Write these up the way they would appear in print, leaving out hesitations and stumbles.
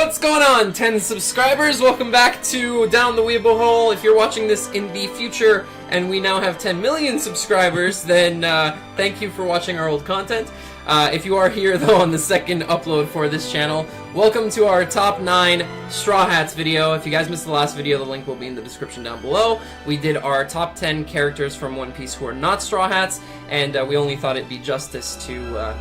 What's going on, 10 subscribers? Welcome back to Down the Weeble Hole. If you're watching this in the future and we now have 10 million subscribers, then thank you for watching our old content. If you are here, though, on the second upload for this channel, welcome to our top 9 Straw Hats video. If you guys missed the last video, the link will be in the description down below. We did our top 10 characters from One Piece who are not Straw Hats, and we only thought it'd be justice to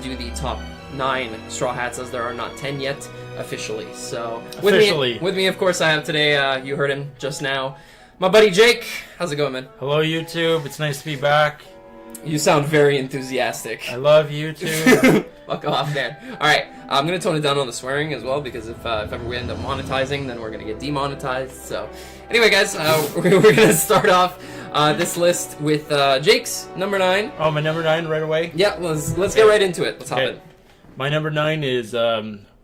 do the top 9 Straw Hats, as there are not 10 yet officially. So with me, of course, I have today, you heard him just now, my buddy Jake. How's it going, man? Hello, YouTube. It's nice to be back. You sound very enthusiastic. I love YouTube. Fuck off, man. Alright, I'm going to tone it down on the swearing as well, because if ever we end up monetizing, then we're going to get demonetized. So, anyway, guys, we're going to start off this list with Jake's number 9. Oh, my number 9 right away? Yeah, let's get right into it. Let's hop in. My number 9 is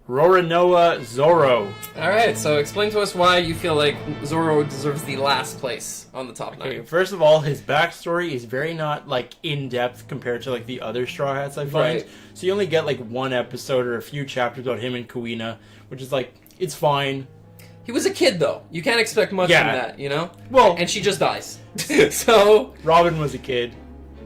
Roronoa Zoro. Alright, so explain to us why you feel like Zoro deserves the last place on the top 9. Okay, first of all, his backstory is very not, like, in-depth compared to, like, the other Straw Hats I find. Right. So you only get, like, one episode or a few chapters about him and Kuina, which is, like, it's fine. He was a kid, though. You can't expect much from that, you know? Well, and she just dies. So Robin was a kid.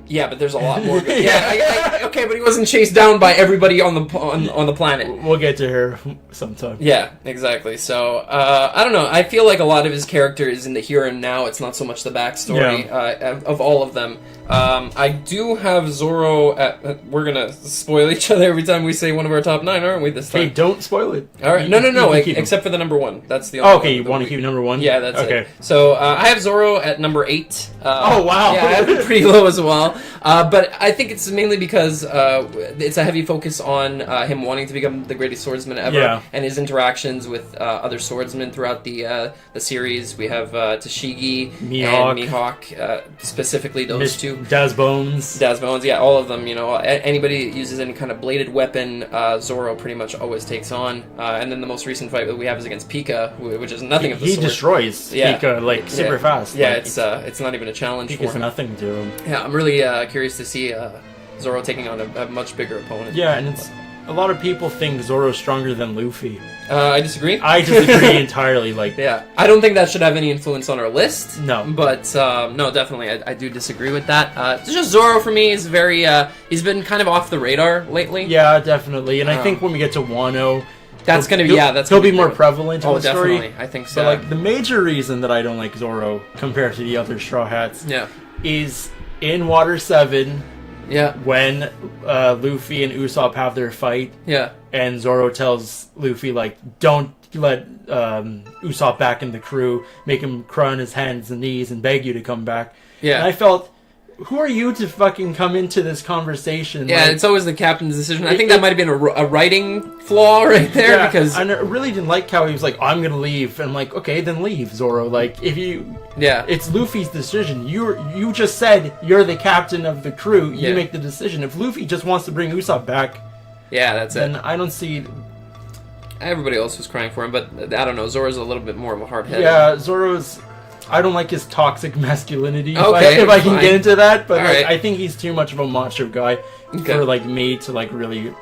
Yeah, but there's a lot more. Yeah, okay, but he wasn't chased down by everybody on the planet. We'll get to her sometime. Yeah, exactly. So I don't know. I feel like a lot of his character is in the here and now. It's not so much the backstory of all of them. I do have Zoro at... we're gonna spoil each other every time we say one of our top 9, aren't we? This time. Hey, don't spoil it. All right. No. Except for the number 1. That's the only one. Okay, you want to keep number 1? Yeah, that's okay. it. So I have Zoro at number 8. Oh wow! Yeah, I have it pretty low as well. But I think it's mainly because it's a heavy focus on him wanting to become the greatest swordsman ever, and his interactions with other swordsmen throughout the series. We have Tashigi and Mihawk, specifically those two. Dazbones, yeah, all of them. You know, anybody that uses any kind of bladed weapon, Zoro pretty much always takes on. And then the most recent fight that we have is against Pika, which is nothing of the sort. He destroys Pika like super fast. Yeah, like, it's not even a challenge for Pika's him. nothing to him. Yeah, I'm really curious to see Zoro taking on a much bigger opponent. Yeah, and it's a lot of people think Zoro's stronger than Luffy. I disagree. I disagree entirely. Like, yeah, I don't think that should have any influence on our list. No, but no, definitely, I do disagree with that. It's just Zoro for me is very. He's been kind of off the radar lately. Yeah, definitely, and I think when we get to Wano, that's gonna be he'll be more prevalent in the story. Definitely, I think so. But like the major reason that I don't like Zoro compared to the other Straw Hats, is in Water 7. Yeah. When Luffy and Usopp have their fight. Yeah. And Zoro tells Luffy, like, don't let Usopp back in the crew. Make him crawl on his hands and knees and beg you to come back. Yeah. And I felt, who are you to fucking come into this conversation? Yeah, like, it's always the captain's decision. I think that might have been a writing flaw right there, because... I really didn't like how he was like, I'm gonna leave. And I'm like, okay, then leave, Zoro. Like, if you... Yeah. It's Luffy's decision. You just said you're the captain of the crew. You make the decision. If Luffy just wants to bring Usopp back... Yeah, that's it. Then I don't see... Everybody else was crying for him, but I don't know. Zoro's a little bit more of a hard-headed. Yeah, Zoro's... I don't like his toxic masculinity, okay, if I can get into that, but like, I think he's too much of a macho guy for like me to like really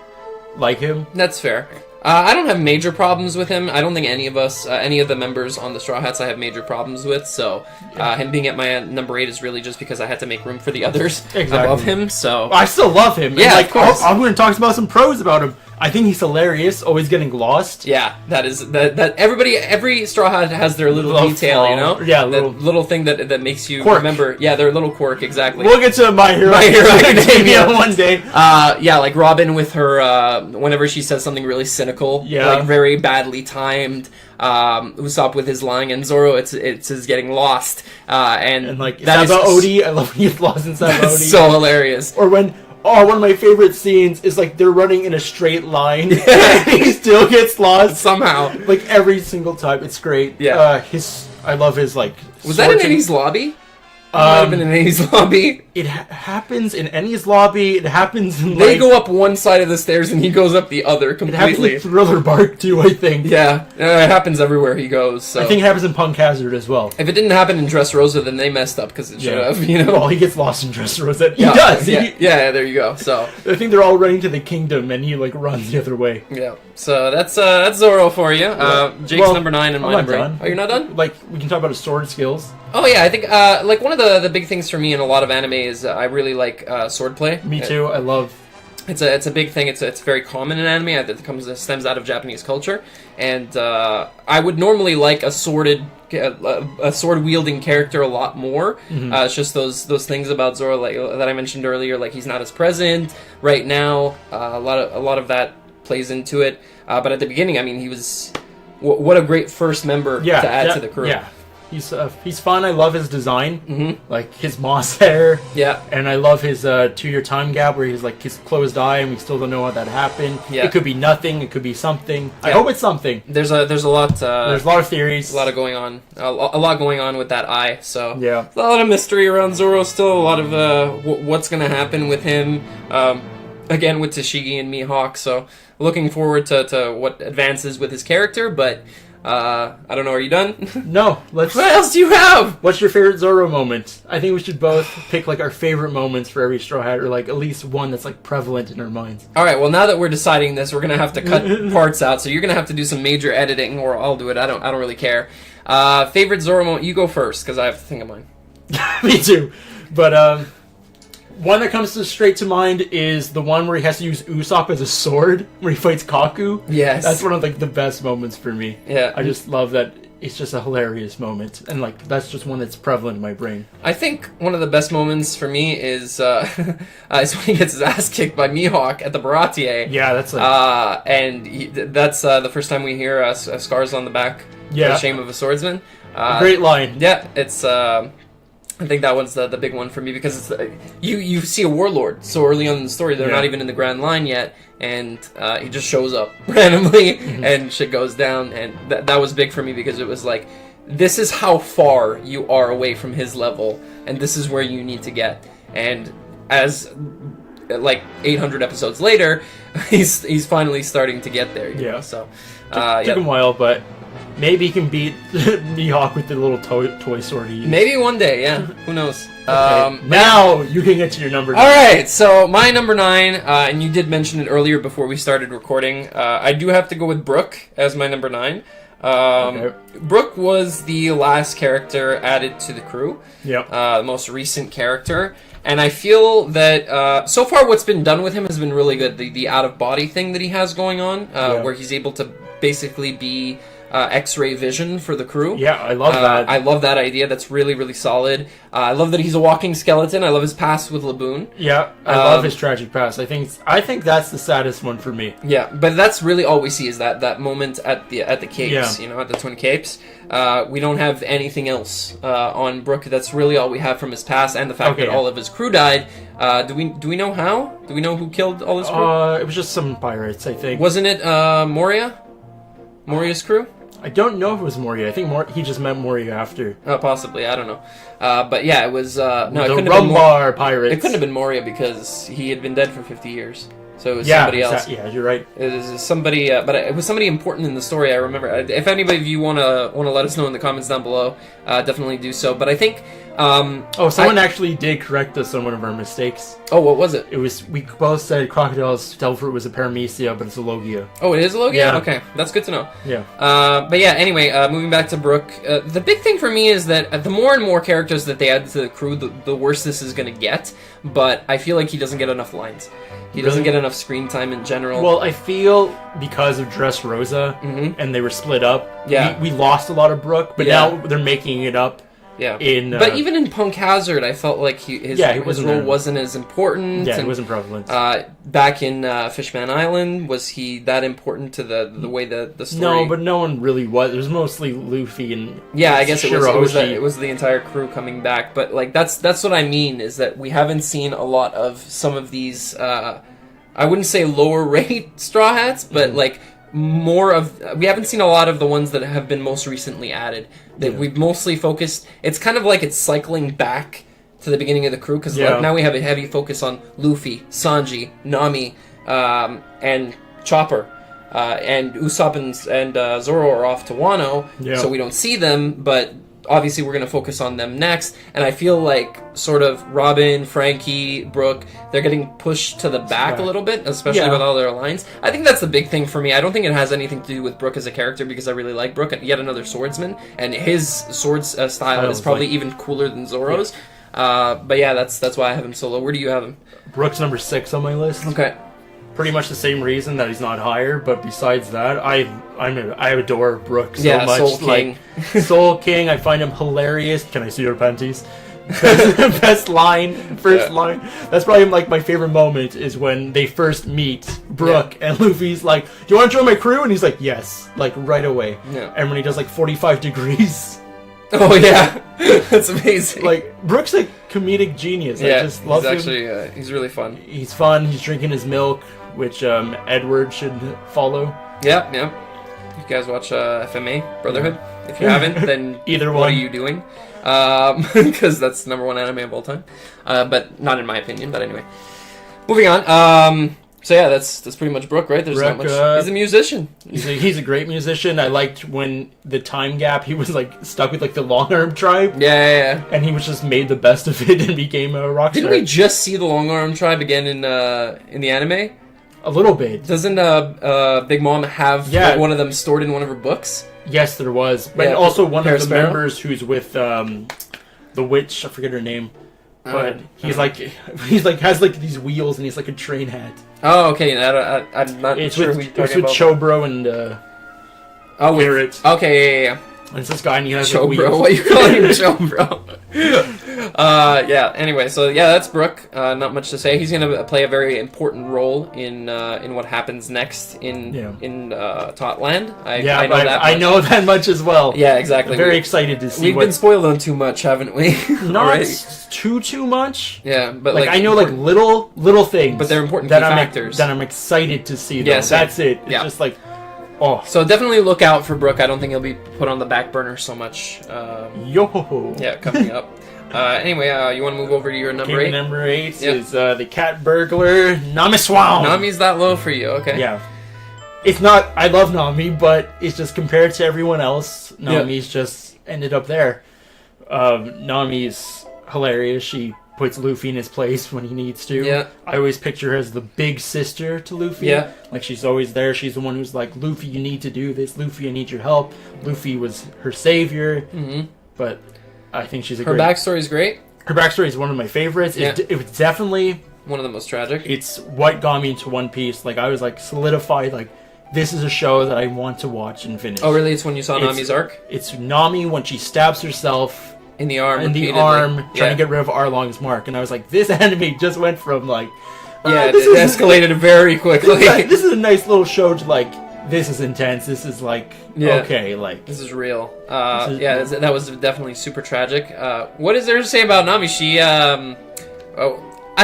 like him. That's fair. I don't have major problems with him. I don't think any of us, any of the members on the Straw Hats I have major problems with, so him being at my number 8 is really just because I had to make room for the others above him, so... I still love him. Yeah, like, of course. I'm going to talk about some pros about him. I think he's hilarious, always getting lost. Yeah, every Straw Hat has their little detail, you know? Yeah, little thing that makes you remember. Yeah, their little quirk, exactly. We'll get to My Hero Academia one day. Yeah, like Robin with her, whenever she says something really cynical, like very badly timed. Usopp with his lying, and Zoro, it's his getting lost. And like Sabaody, I love when he gets lost in Sabaody. That's so hilarious. Or when... Oh, one of my favorite scenes is like they're running in a straight line and he still gets lost somehow. Like every single time. It's great. Yeah. I love his like... Was that in Annie's Lobby? Might have been in Annie's Lobby. It happens in Ennie's lobby. It happens in They go up one side of the stairs and he goes up the other completely. It happens in Thriller Bark too, I think. Yeah, it happens everywhere he goes. So. I think it happens in Punk Hazard as well. If it didn't happen in Dressrosa, then they messed up because it should have, you know? Well, he gets lost in Dressrosa. He does! Yeah, there you go. So I think they're all running to the kingdom and he, like, runs the other way. Yeah. So that's Zoro for you. Jake's number 9 and my number 8. Oh, you're not done? Like, we can talk about his sword skills. Oh yeah, I think like one of the big things for me in a lot of anime is I really like swordplay. Me too. I love. It's a big thing. It's very common in anime. It stems out of Japanese culture, and I would normally like a sword wielding character a lot more. It's just those things about Zoro like that I mentioned earlier. Like he's not as present right now. A lot of that plays into it. But at the beginning, I mean, he was what a great first member to add to the crew. Yeah. He's fun. I love his design, like his moss hair. Yeah, and I love his 2-year time gap where he's like his closed eye, and we still don't know what that happened. Yeah, it could be nothing. It could be something. Yeah. I hope it's something. There's a lot. There's a lot of theories. A lot of going on. A lot going on with that eye. So yeah, a lot of mystery around Zoro. Still a lot of what's going to happen with him. Again with Tashigi and Mihawk. So looking forward to what advances with his character, but. I don't know. Are you done? No. What else do you have? What's your favorite Zoro moment? I think we should both pick like our favorite moments for every Straw Hat, or like at least one that's like prevalent in our minds. All right. Well, now that we're deciding this, we're gonna have to cut parts out. So you're gonna have to do some major editing, or I'll do it. I don't really care. Favorite Zoro moment? You go first, because I have to think of mine. Me too. But one that comes straight to mind is the one where he has to use Usopp as a sword, where he fights Kaku. Yes. That's one of like the best moments for me. Yeah. I just love that. It's just a hilarious moment. And like that's just one that's prevalent in my brain. I think one of the best moments for me is when he gets his ass kicked by Mihawk at the Baratier. Yeah, that's like... that's the first time we hear Scars on the Back. Yeah. The Shame of a Swordsman. Great line. Yeah, it's... I think that one's the big one for me because it's, you see a warlord so early on in the story. They're not even in the Grand Line yet, and he just shows up randomly and shit goes down. And that was big for me because it was like, this is how far you are away from his level, and this is where you need to get. And as like 800 episodes later, he's finally starting to get there. You know? So took him a while, but. Maybe he can beat Mihawk with the little toy sword he used. Maybe one day, yeah. Who knows? Okay. Now you can get to your number 9. Alright, so my number 9, and you did mention it earlier before we started recording, I do have to go with Brooke as my number 9. Brooke was the last character added to the crew. Yep. The most recent character. And I feel that so far what's been done with him has been really good. The out-of-body thing that he has going on, where he's able to basically be... X-ray vision for the crew. Yeah, I love that. I love that idea. That's really, really solid. I love that he's a walking skeleton. I love his past with Laboon. Yeah, I love his tragic past. I think that's the saddest one for me. Yeah, but that's really all we see is that moment at the capes. You know, at the Twin Capes. We don't have anything else on Brooke. That's really all we have from his past, and the fact that all of his crew died. Do we know how? Do we know who killed all his crew? It was just some pirates, I think. Wasn't it Moria? Moria's crew? I don't know if it was Moria. I think he just met Moria after. Oh, possibly. I don't know. But yeah, it was... no, it couldn't have been pirates. It couldn't have been Moria because he had been dead for 50 years. So it was somebody else. Yeah, you're right. It was somebody, but it was somebody important in the story. I remember. If anybody of you want to let us know in the comments down below, definitely do so. But I think. Someone actually did correct us on one of our mistakes. Oh, what was it? It was we both said Crocodile's Stealthroot was a Paramecia, but it's a Logia. Oh, it is a Logia? Yeah. Okay, that's good to know. Yeah. But yeah, anyway, moving back to Brooke, the big thing for me is that the more and more characters that they add to the crew, the worse this is going to get. But I feel like he doesn't get enough lines. He doesn't get enough screen time in general. Well, I feel because of Dressrosa and they were split up, we lost a lot of Brooke, but now they're making it up. Yeah, but even in Punk Hazard, I felt like his role wasn't as important. Yeah, it wasn't prevalent. Back in Fishman Island, was he that important to the way the story? No, but no one really was. It was mostly Luffy and I guess it was the entire crew coming back. But like that's what I mean is that we haven't seen a lot of some of these. I wouldn't say lower rate Straw Hats, but like. We haven't seen a lot of the ones that have been most recently added. That we've mostly focused. It's kind of like it's cycling back to the beginning of the crew, because now we have a heavy focus on Luffy, Sanji, Nami, and Chopper. And Usopp and Zoro are off to Wano, so we don't see them, but obviously we're going to focus on them next. And I feel like sort of Robin, Frankie, Brooke, they're getting pushed to the back a little bit, especially with all their lines. I think that's the big thing for me. I don't think it has anything to do with Brooke as a character, because I really like Brooke, yet another swordsman, and his sword style is probably even cooler than Zoro's. But yeah, that's why I have him so low. Where do you have him? Brooke's number 6 on my list. Okay. Pretty much the same reason that he's not higher, but besides that, I adore Brooke so much. Soul King. Soul King, I find him hilarious. Can I see your panties? Best line, first line. That's probably like my favorite moment is when they first meet Brooke and Luffy's like, "Do you want to join my crew?" And he's like, "Yes," like right away. Yeah. And when he does like 45 degrees. Oh yeah, that's amazing. Like Brooke's a comedic genius. I just love him. He's really fun. He's fun. He's drinking his milk, which Edward should follow. Yeah. You guys watch FMA Brotherhood? If you haven't, then either one. What are you doing? Because that's the #1 anime of all time. But not in my opinion. But anyway, moving on. So yeah, that's pretty much Brooke, right? There's not much. He's a musician. He's a great musician. I liked when the time gap he was like stuck with like the Long Arm tribe. Yeah. And he was just made the best of it and became a rock star. Didn't we just see the Long Arm tribe again in the anime? A little bit. Doesn't Big Mom have like, one of them stored in one of her books? Yes, there was. But also one of the members who's with the witch. I forget her name. But he's like has like these wheels and he's like a train hat. Oh, okay. I'm not sure who you're talking about. It's with Chobro and Garrett. Okay, yeah. And it's this guy and he has Chobro. like wheels. What are you calling him, Chobro? Yeah. Anyway, so yeah, that's Brooke. Not much to say. He's gonna play a very important role in what happens next in Totland. I know that much as well. Yeah, exactly. I'm very excited to see. We've been spoiled on too much, haven't we? Not too much. Yeah, but like I know like little things, but they're important factors that I'm excited to see. Yes, that's it. It's just like. Oh. So definitely look out for Brooke. I don't think he'll be put on the back burner so much. Yo. Yeah, coming up. Anyway, you want to move over to your number 8? Number 8 is the cat burglar, Nami Swan. Nami's that low for you, okay. Yeah. It's not, I love Nami, but it's just compared to everyone else, Nami's just ended up there. Nami's hilarious. She puts Luffy in his place when he needs to. Yeah. I always picture her as the big sister to Luffy. Yeah. Like she's always there. She's the one who's like, Luffy, you need to do this. Luffy, I need your help. Luffy was her savior. Mm-hmm. But I think she's her backstory is great. Her backstory is one of my favorites. Yeah. It was definitely one of the most tragic. It's what got me into One Piece. Like I was like solidified. Like this is a show that I want to watch and finish. Oh, really? It's when you saw Nami's arc. It's Nami when she stabs herself in the arm. Trying to get rid of Arlong's mark, and I was like, this anime just went from like, it escalated very quickly. This is a nice little show to like. This is intense. This is like okay, like this is real. That was definitely super tragic. What is there to say about Nami? She, I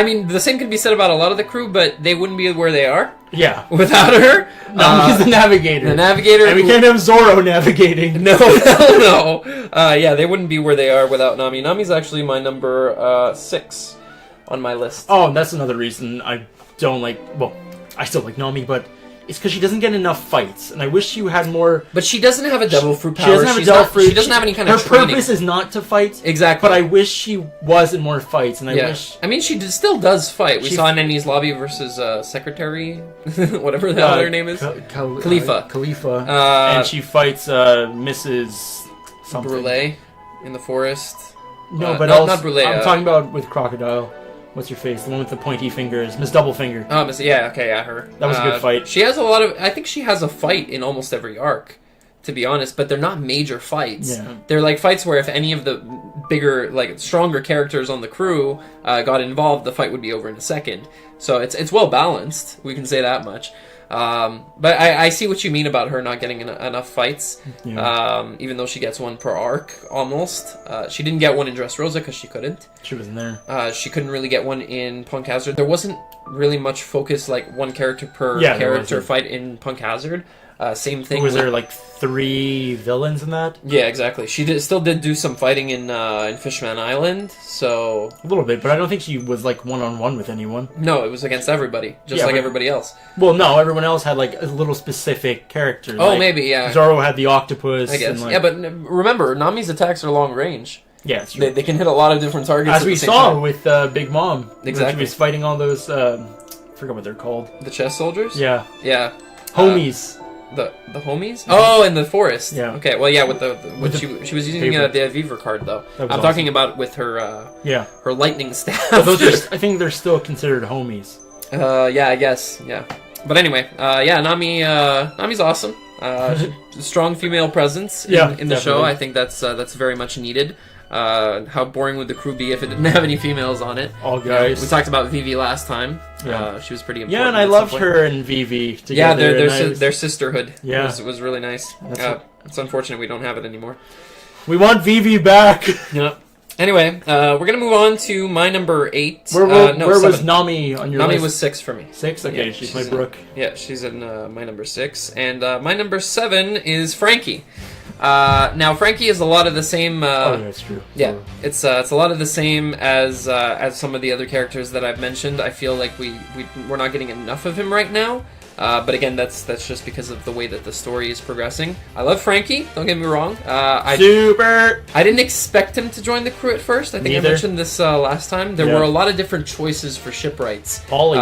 mean, the same could be said about a lot of the crew, but they wouldn't be where they are. Yeah, without her. Nami's the navigator. The navigator, and we can't have Zoro navigating. No, hell no. They wouldn't be where they are without Nami. Nami's actually my number 6 on my list. Oh, and that's another reason I don't like. Well, I still like Nami, but. It's because she doesn't get enough fights, and I wish she had more. But she doesn't have a devil fruit power. She doesn't have a devil fruit. She doesn't have any kind of training. Her purpose is not to fight. Exactly. But I wish she was in more fights, and I wish. I mean, she still does fight. We saw in Enies Lobby versus Secretary, whatever the hell her name is, Khalifa. Khalifa, and she fights Mrs. something. Brule in the forest. No, but not Brule. I'm talking about with Crocodile. What's her face? The one with the pointy fingers. Miss Double Finger. Oh, her. That was a good fight. She has a lot of... I think she has a fight in almost every arc, to be honest, but they're not major fights. Yeah. They're like fights where if any of the bigger, like, stronger characters on the crew got involved, the fight would be over in a second. So it's well balanced, we can say that much. But I see what you mean about her not getting enough fights, even though she gets one per arc, almost. She didn't get one in Dressrosa because she couldn't. She wasn't there. She couldn't really get one in Punk Hazard. There wasn't really much focus, like one character per character fight in Punk Hazard. Same thing. Was there like 3 villains in that? Yeah, exactly. She still did do some fighting in Fishman Island, so a little bit, but I don't think she was like one-on-one with anyone. No, it was against everybody, just like everybody else. Well, no, everyone else had like a little specific character. Oh, like, maybe, yeah. Zoro had the octopus. I guess. And, like, yeah, but remember, Nami's attacks are long range. Yeah, it's true. They can hit a lot of different targets. As we saw with Big Mom. Exactly. When she was fighting all those. I forgot what they're called. The chess soldiers. Yeah. Yeah. Homies. The homies? Oh, in the forest. Yeah. Okay. Well, yeah. She was using the Viver card though. I'm awesome. Talking about with her. Her lightning staff. I think they're still considered homies. Yeah, I guess. Yeah. But anyway, Nami's awesome. Strong female presence in the show. I think that's very much needed. How boring would the crew be if it didn't have any females on it? All guys. We talked about Vivi last time. Yeah. She was pretty important. Yeah, and I loved her and Vivi together. Yeah, their sisterhood was really nice. It's unfortunate we don't have it anymore. We want Vivi back! Yep. Anyway, we're going to move on to my number 8. Where was Nami on your list? Nami was 6 for me. 6? Okay, yeah, she's my Brooke. Yeah, she's in my number 6. And my number 7 is Frankie. Now, Frankie is a lot of the same... oh, that's true. Yeah, it's a lot of the same as some of the other characters that I've mentioned. I feel like we're not getting enough of him right now. But again, that's just because of the way that the story is progressing. I love Frankie, don't get me wrong. I didn't expect him to join the crew at first. I think I mentioned this last time. There were a lot of different choices for shipwrights. Polly.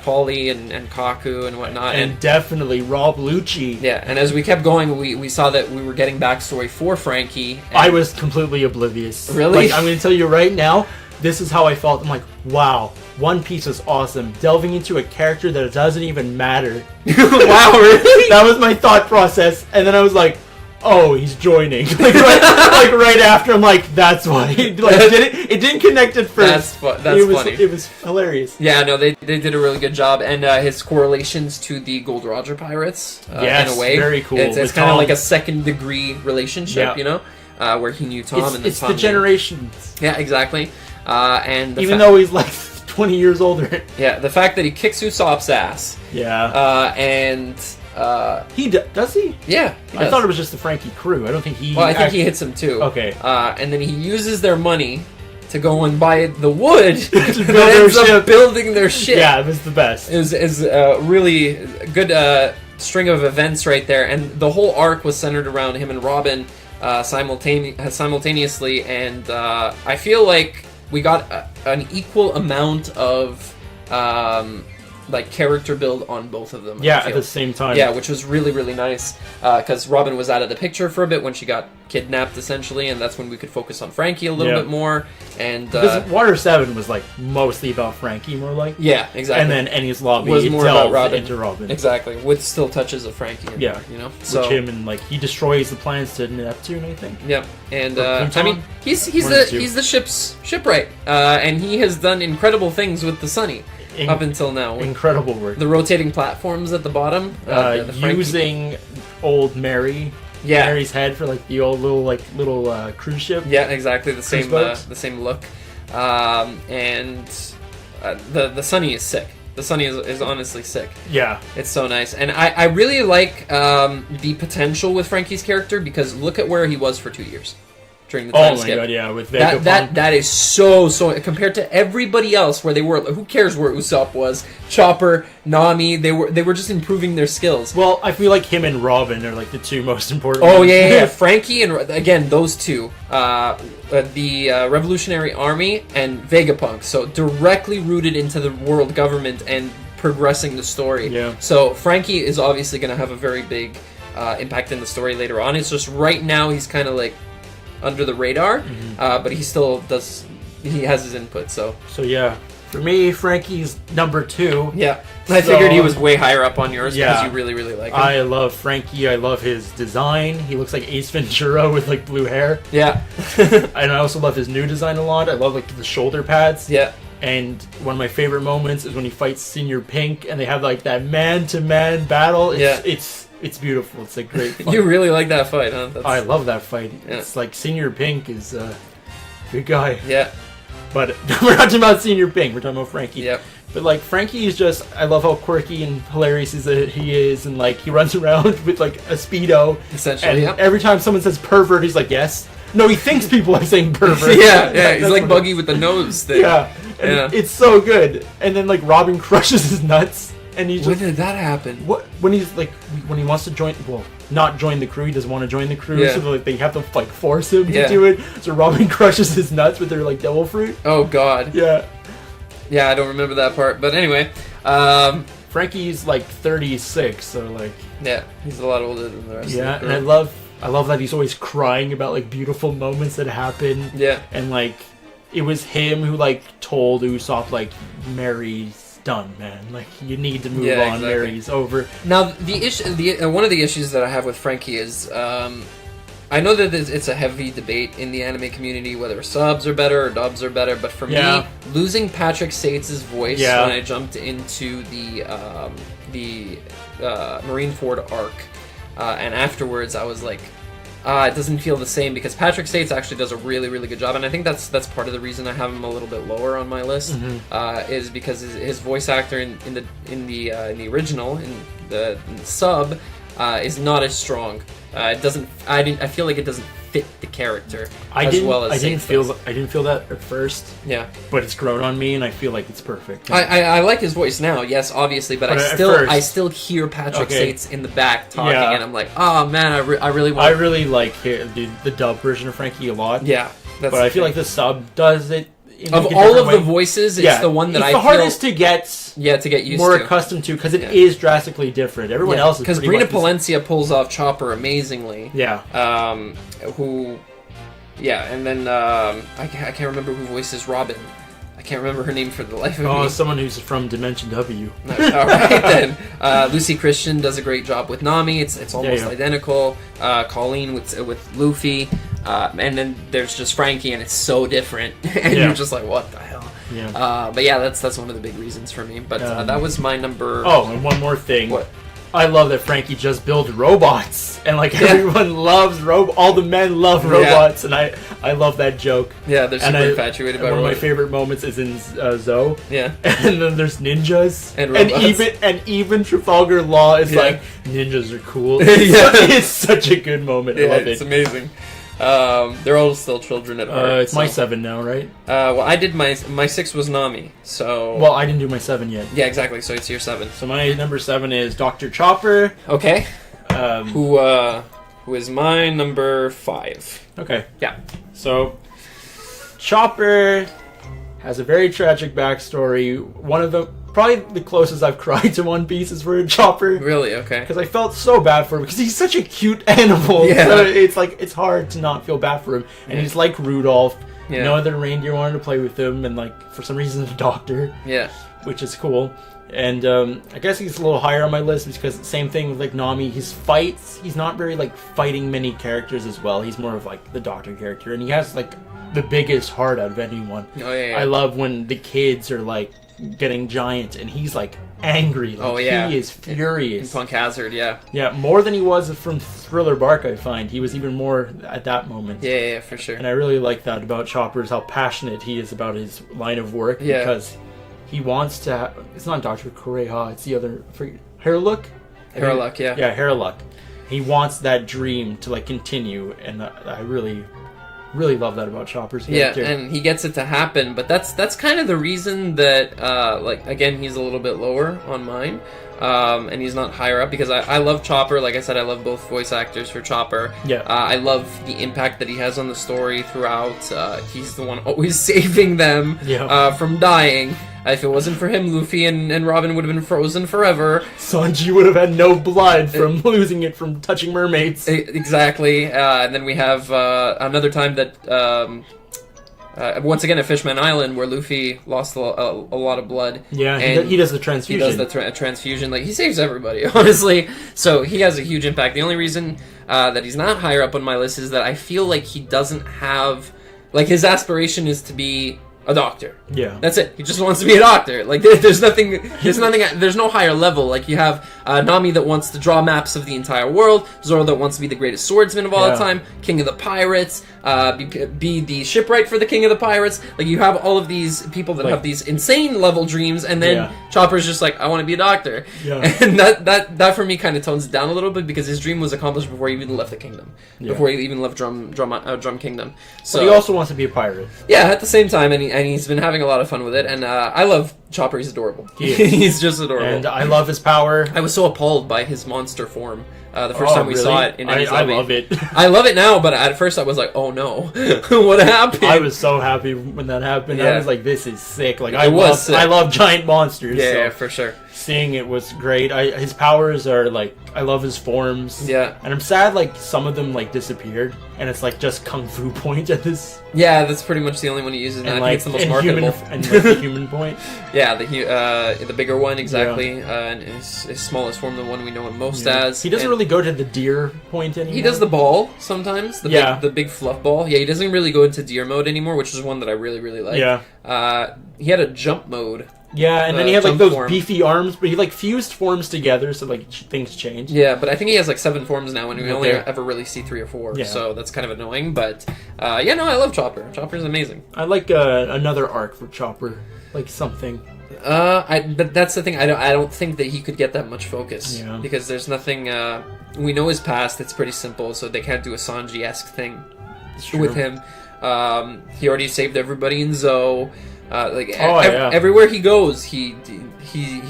Polly and Kaku and whatnot. And definitely Rob Lucci. Yeah, and as we kept going, we saw that we were getting backstory for Frankie. I was completely oblivious. Really? Like, I'm going to tell you right now, this is how I felt. I'm like, wow, One Piece is awesome. Delving into a character that doesn't even matter. Wow, really? That was my thought process. And then I was like, oh, he's joining. like right after, I'm like, that's why. It didn't connect at first. That's funny. It was hilarious. Yeah, no, they did a really good job. And his correlations to the Gold Roger pirates, in a way. Very cool. It's kind of like a second-degree relationship, you know? Where he knew Tom and then it's Tom the generations. Yeah, exactly. And even though he's like 20 years older. Yeah, the fact that he kicks Usopp's ass. Yeah. And does he? Yeah. I thought it was just the Frankie crew. I don't think he. Well, I think he hits him too. Okay. And then he uses their money to go and buy the wood to building their ship. Yeah, it was the best. It was a really good string of events right there, and the whole arc was centered around him and Robin simultaneously, and I feel like we got an equal amount of like character build on both of them. Yeah, at the same time. Yeah, which was really, really nice, because Robin was out of the picture for a bit when she got kidnapped, essentially, and that's when we could focus on Frankie a little bit more. And because Water 7 was like mostly about Frankie, more like. Yeah, exactly. And then Enies Lobby was more about Robin. Into Robin. Exactly, with still touches of Frankie. You know, so him and like he destroys the plans to Neptune, I think. Yeah, and I mean he's the ship's shipwright, and he has done incredible things with the Sunny. Up until now. Incredible work. The rotating platforms at the bottom. Using old Mary's head for like the old little cruise ship. Yeah, exactly. The same look. And the Sunny is sick. The Sunny is honestly sick. Yeah. It's so nice. And I really like the potential with Frankie's character, because look at where he was for 2 years. During the time skip. God, yeah, with Vegapunk. That is so compared to everybody else where they were. Who cares where Usopp was? Chopper, Nami, they were just improving their skills. Well, I feel like him and Robin are like the two most important. Oh yeah. Frankie and again those two, the Revolutionary Army and Vegapunk. So directly rooted into the world government and progressing the story. Yeah. So Frankie is obviously going to have a very big impact in the story later on. It's just right now he's kind of like under the radar, but he still does. He has his input. So yeah, for me, Frankie's number 2. Yeah, I figured he was way higher up on yours because you really, really like him. I love Frankie. I love his design. He looks like Ace Ventura with like blue hair. Yeah, and I also love his new design a lot. I love like the shoulder pads. Yeah. And one of my favorite moments is when he fights Senior Pink, and they have like that man-to-man battle. It's beautiful. It's a great fight. You really like that fight, huh? I love that fight. Yeah. It's like Senior Pink is a good guy. Yeah. But we're not talking about Senior Pink. We're talking about Frankie. Yep. But like Frankie is just, I love how quirky and hilarious he is, and like he runs around with like a Speedo. Essentially, and every time someone says pervert, he's like, yes. No, he thinks people are saying pervert. yeah, he's like Buggy with the nose thing. Yeah, it's so good. And then like Robin crushes his nuts, and he's when did that happen? When he wants to join, well, not join the crew, he doesn't want to join the crew, so like they have to like force him to do it. So Robin crushes his nuts with their like devil fruit. Oh God. Yeah, I don't remember that part, but anyway. Frankie's like 36, so like... Yeah, he's a lot older than the rest of the crew. Yeah, and I love that he's always crying about like beautiful moments that happen. Yeah. And like, it was him who like told Usopp like, Mary's done, man. Like, you need to move on, exactly. Mary's over. Now, one of the issues that I have with Frankie is... I know that it's a heavy debate in the anime community whether subs are better or dubs are better, but for me, losing Patrick Sates' voice when I jumped into the Marineford arc, and afterwards I was like, it doesn't feel the same, because Patrick Sates actually does a really, really good job, and I think that's part of the reason I have him a little bit lower on my list, is because his voice actor in the original, in the sub, is not as strong. It doesn't. I feel like it doesn't fit the character I didn't feel that at first. Yeah, but it's grown on me, and I feel like it's perfect. I like his voice now, yes, obviously, but I still hear Patrick Sates in the back talking, and I'm like, oh man, I really like the dub version of Frankie a lot. Yeah, but I feel like the sub does it. Of all of the voices, it's the one that I feel... It's the hardest to get used more accustomed to, because it is drastically different. Everyone else is because Brina Palencia pulls off Chopper amazingly. Yeah. And then I can't remember who voices Robin. I can't remember her name for the life of me. Oh, someone who's from Dimension W. All right then. Lucy Christian does a great job with Nami. It's almost identical. Colleen with Luffy. And then there's just Frankie, and it's so different, and you're just like, what the hell? Yeah. But yeah, that's one of the big reasons for me. But that was my number. Oh, and one more thing. What? I love that Frankie just builds robots, and like everyone loves all the men love robots, and I love that joke. Yeah, they're super infatuated by robots. One of my favorite moments is in Zoe. Yeah. And then there's ninjas, and robots. and even Trafalgar Law is like, ninjas are cool. It's such a good moment. I love it. It's amazing. They're all still children at heart. It's my 7 now, right? Well, I did my 6 was Nami, so... Well, I didn't do my 7 yet. Yeah, exactly, so it's your 7. So my number 7 is Dr. Chopper. Okay. Who is my number 5. Okay. Yeah. So, Chopper has a very tragic backstory. One of the... Probably the closest I've cried to One Piece is for Chopper. Really? Okay. Because I felt so bad for him, because he's such a cute animal. Yeah. So it's like, it's hard to not feel bad for him. And he's like Rudolph. Yeah. No other reindeer wanted to play with him, and like, for some reason, the doctor. Yeah. Which is cool. And I guess he's a little higher on my list because same thing with like Nami. His fights, he's not very like fighting many characters as well. He's more of like the doctor character, and he has like the biggest heart out of anyone. Oh yeah. I love when the kids are like getting giant, and he's like angry. Like, he is furious. In Punk Hazard, yeah. Yeah, more than he was from Thriller Bark. I find he was even more at that moment. Yeah, for sure. And I really like that about Chopper, is how passionate he is about his line of work. Yeah. Because he wants to. It's not Dr. Kureha. It's the other. Hairlook. Hairlook, yeah. Yeah, Hairlook. He wants that dream to like continue, and I really love that about Chopper's character. Yeah, and he gets it to happen, but that's kind of the reason that like, again, he's a little bit lower on mine. And he's not higher up, because I love Chopper. Like I said, I love both voice actors for Chopper. Yeah. I love the impact that he has on the story throughout. He's the one always saving them from dying. If it wasn't for him, Luffy and Robin would have been frozen forever. Sanji would have had no blood from losing it from touching mermaids. Exactly. And then we have another time that... once again at Fishman Island, where Luffy lost a lot of blood. Yeah, and he does the transfusion. He does the transfusion. Like, he saves everybody, honestly. So he has a huge impact. The only reason that he's not higher up on my list is that I feel like he doesn't have... Like, his aspiration is to be a doctor. Yeah. That's it. He just wants to be a doctor. Like, there's no higher level. Like, you have Nami that wants to draw maps of the entire world, Zoro that wants to be the greatest swordsman of all the time, king of the pirates, be the shipwright for the king of the pirates. Like, you have all of these people that have these insane level dreams, and then Chopper's just like, I want to be a doctor. Yeah. And that for me kind of tones it down a little bit, because his dream was accomplished before he even left the kingdom. Before he even left Drum Kingdom. So but he also wants to be a pirate. Yeah, at the same time, and he's been having a lot of fun with it, and I love Chopper. He's adorable. He's just adorable. And I love his power. I was so appalled by his monster form the first time we saw it in I love it. I love it now, but at first I was like, oh no, what happened? I was so happy when that happened. I was like, this is sick. Like, I sick. love giant monsters. Yeah, for sure. Seeing it was great. His powers are like, I love his forms. Yeah. And I'm sad like some of them like disappeared, and it's like just Kung Fu point at this. Yeah, that's pretty much the only one he uses now. I think it's the most marketable. And like, the human point. Yeah, the bigger one, exactly. And his smallest form, the one we know him most as. He doesn't really go to the deer point anymore. He does the ball sometimes. The big fluff ball. Yeah, he doesn't really go into deer mode anymore, which is one that I really, really like. Yeah. He had a jump mode. Yeah, and then he had like those beefy arms, but he like fused forms together, so like things change. Yeah, but I think he has like 7 forms now, and we only ever really see 3 or 4. Yeah. So that's kind of annoying. But I love Chopper. Chopper's amazing. I like another arc for Chopper, like something. But that's the thing. I don't think that he could get that much focus because there's nothing. We know his past. It's pretty simple, so they can't do a Sanji-esque thing with him. He already saved everybody in Zou. Everywhere he goes, he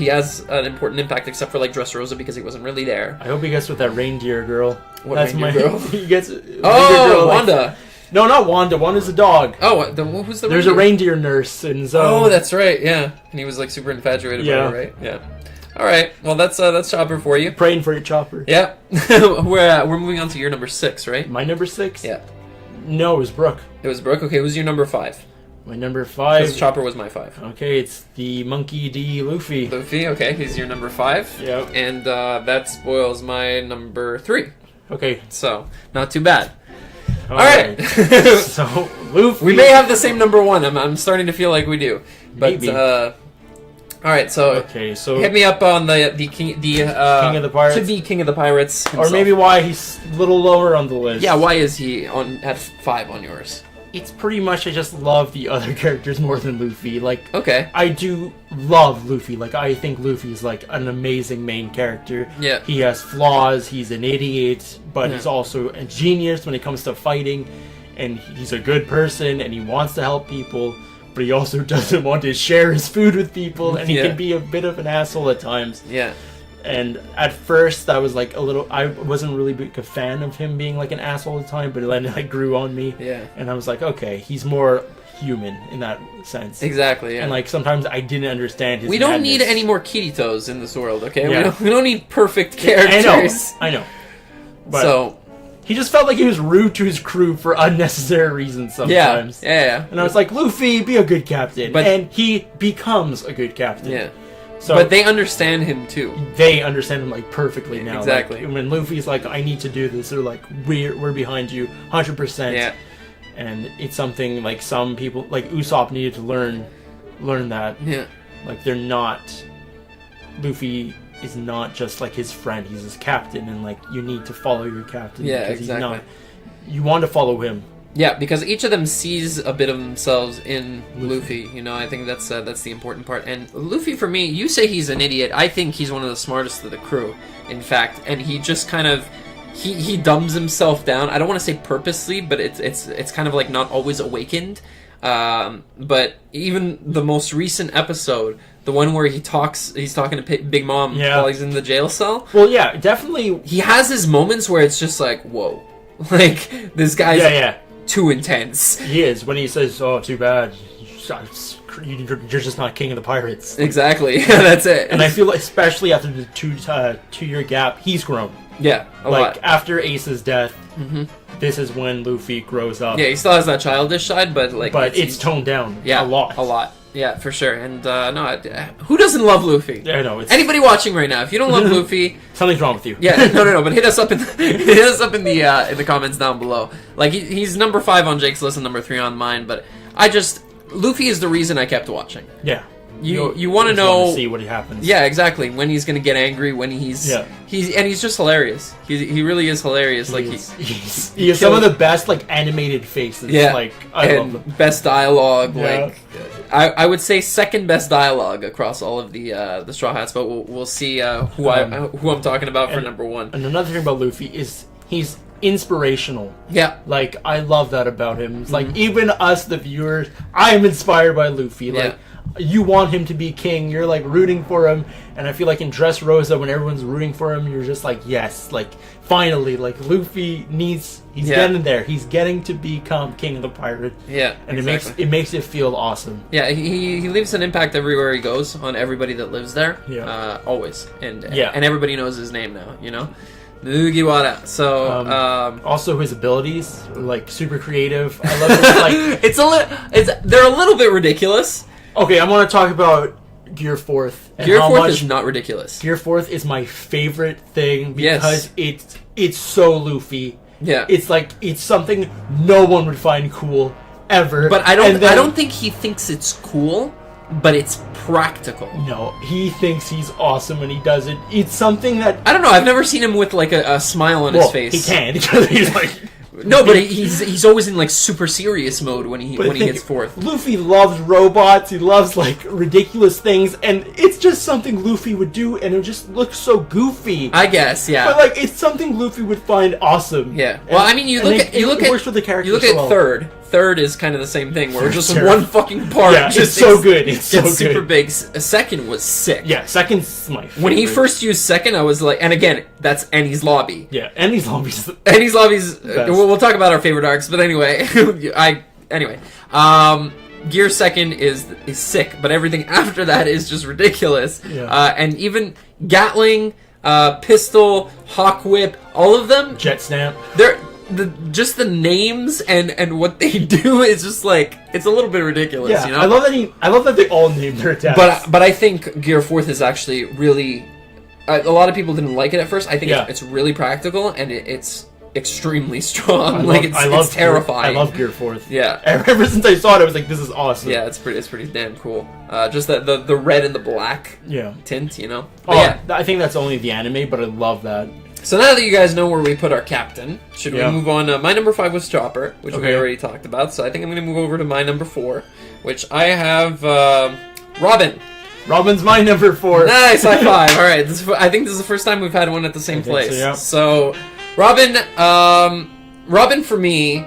has an important impact, except for like Dressrosa because he wasn't really there. I hope he gets with that reindeer girl. That's reindeer girl? He gets. Girl, Wanda. No, not Wanda. Wanda's a dog. Oh, who's the? There's a reindeer nurse in Zou. Oh, that's right. Yeah, and he was like super infatuated by her, right? Yeah. All right. Well, that's Chopper for you. Praying for your Chopper. Yeah. we're moving on to your number 6, right? My number 6. Yeah. No, it was Brooke. It was Brooke. Okay, who's your number 5? My number 5. Because Chopper was my 5. Okay, it's the Monkey D. Luffy. Luffy, okay, he's your number 5. Yep. And that spoils my number 3. Okay. So, not too bad. Alright. So, Luffy. We may have the same number 1. I'm starting to feel like we do. But, maybe. Alright, so hit me up on the King of the Pirates. To be King of the Pirates himself. Or maybe why he's a little lower on the list. Yeah, why is he at 5 on yours? It's pretty much I just love the other characters more than Luffy. Like, okay, I do love Luffy. Like, I think Luffy is like an amazing main character. Yeah, he has flaws. He's an idiot, but he's also a genius when it comes to fighting, and he's a good person, and he wants to help people. But he also doesn't want to share his food with people, and he can be a bit of an asshole at times. Yeah. And at first, I was like I wasn't really a fan of him being like an asshole all the time, but then it like grew on me. Yeah. And I was like, okay, he's more human in that sense. Exactly, yeah. And like sometimes I didn't understand his We don't madness. need any more Kiritos in this world, okay? Yeah. We don't need perfect characters. I know. But so he just felt like he was rude to his crew for unnecessary reasons sometimes. Yeah. And I was like, Luffy, be a good captain. And he becomes a good captain. Yeah. So, but they understand him too. They understand him like perfectly now. Exactly. Like, when Luffy's like, "I need to do this," they're like, "We're behind you, 100%." Yeah. And it's something like some people, like Usopp, needed to learn that. Yeah. Like they're not. Luffy is not just like his friend; he's his captain, and like you need to follow your captain. Yeah, because exactly. You want to follow him. Yeah, because each of them sees a bit of themselves in Luffy. You know, I think that's the important part. And Luffy, for me, you say he's an idiot. I think he's one of the smartest of the crew, in fact. And he just kind of he dumbs himself down. I don't want to say purposely, but it's kind of like not always awakened. But even the most recent episode, the one where he's talking to Big Mom while he's in the jail cell. Well, yeah, definitely. He has his moments where it's just like, whoa, like this guy's too intense. He is when he says, "Oh, too bad, you're just not king of the pirates." Exactly, that's it. And I feel like, especially after the 2-year gap, he's grown. Yeah, a lot. After Ace's death, this is when Luffy grows up. Yeah, he still has that childish side, but it's toned down. Yeah, a lot. Yeah, for sure. And who doesn't love Luffy? Yeah, I know. Anybody watching right now, if you don't love Luffy, something's wrong with you. Yeah, no. But hit us up in the comments down below. Like he's number 5 on Jake's list and number 3 on mine. But I just Luffy is the reason I kept watching. Yeah. You want to know, see what happens. Yeah, exactly. When he's going to get angry, when he's just hilarious. He really is hilarious. He has some of the best like animated faces. Yeah, like I love them. Best dialogue. Yeah. Like I would say second best dialogue across all of the Straw Hats, but we'll see who I'm talking about for number one. And another thing about Luffy is he's inspirational. Yeah, like I love that about him. It's like even us, the viewers, I am inspired by Luffy. Like. You want him to be king. You're like rooting for him, and I feel like in Dressrosa, when everyone's rooting for him, you're just like, yes, like finally, like Luffy he's getting there. He's getting to become king of the pirates. Yeah, and it makes it feel awesome. Yeah, he leaves an impact everywhere he goes on everybody that lives there. Yeah, always, and everybody knows his name now. You know. Mugiwara. So also his abilities are like super creative. I love it. Like they're a little bit ridiculous. Okay, I want to talk about Gear 4th. Gear 4th is not ridiculous. Gear 4th is my favorite thing because it's so Luffy. Yeah. It's something no one would find cool ever. But I don't think he thinks it's cool, but it's practical. No, he thinks he's awesome when he does it. It's something that I don't know. I've never seen him with like a smile on his face. He can because he's like. No, but he's always in like super serious mode when he gets 4th. Luffy loves robots. He loves like ridiculous things, and it's just something Luffy would do, and it just looks so goofy. I guess, yeah. But like, it's something Luffy would find awesome. Yeah. Well, I mean, it works with the character. You look at 3rd. 3rd is kind of the same thing, where just one fucking part. Yeah, it's so good. It's so good. Super big. 2nd was sick. Yeah, 2nd's my favorite. When he first used 2nd, I was like, and again, that's Annie's Lobby. Yeah, Annie's Lobby's we'll talk about our favorite arcs, but anyway, Gear 2nd is sick, but everything after that is just ridiculous. Yeah. And even Gatling, Pistol, Hawk Whip, all of them. Jet Stamp. They're just the names and what they do is just like it's a little bit ridiculous. Yeah, you know? I love that they all named their attacks. But I think Gear 4th is actually really. A lot of people didn't like it at first. I think it's really practical and it's extremely strong. It's terrifying. I love Gear 4th. Yeah. Ever since I saw it, I was like, this is awesome. Yeah, it's pretty damn cool. Just the red and the black tint, you know? I think that's only the anime, but I love that. So now that you guys know where we put our captain, should we move on? My number 5 was Chopper, which we already talked about. So I think I'm going to move over to my number 4, which I have Robin. Robin's my number 4. Nice, high five. All right, I think this is the first time we've had one at the same place. So Robin for me,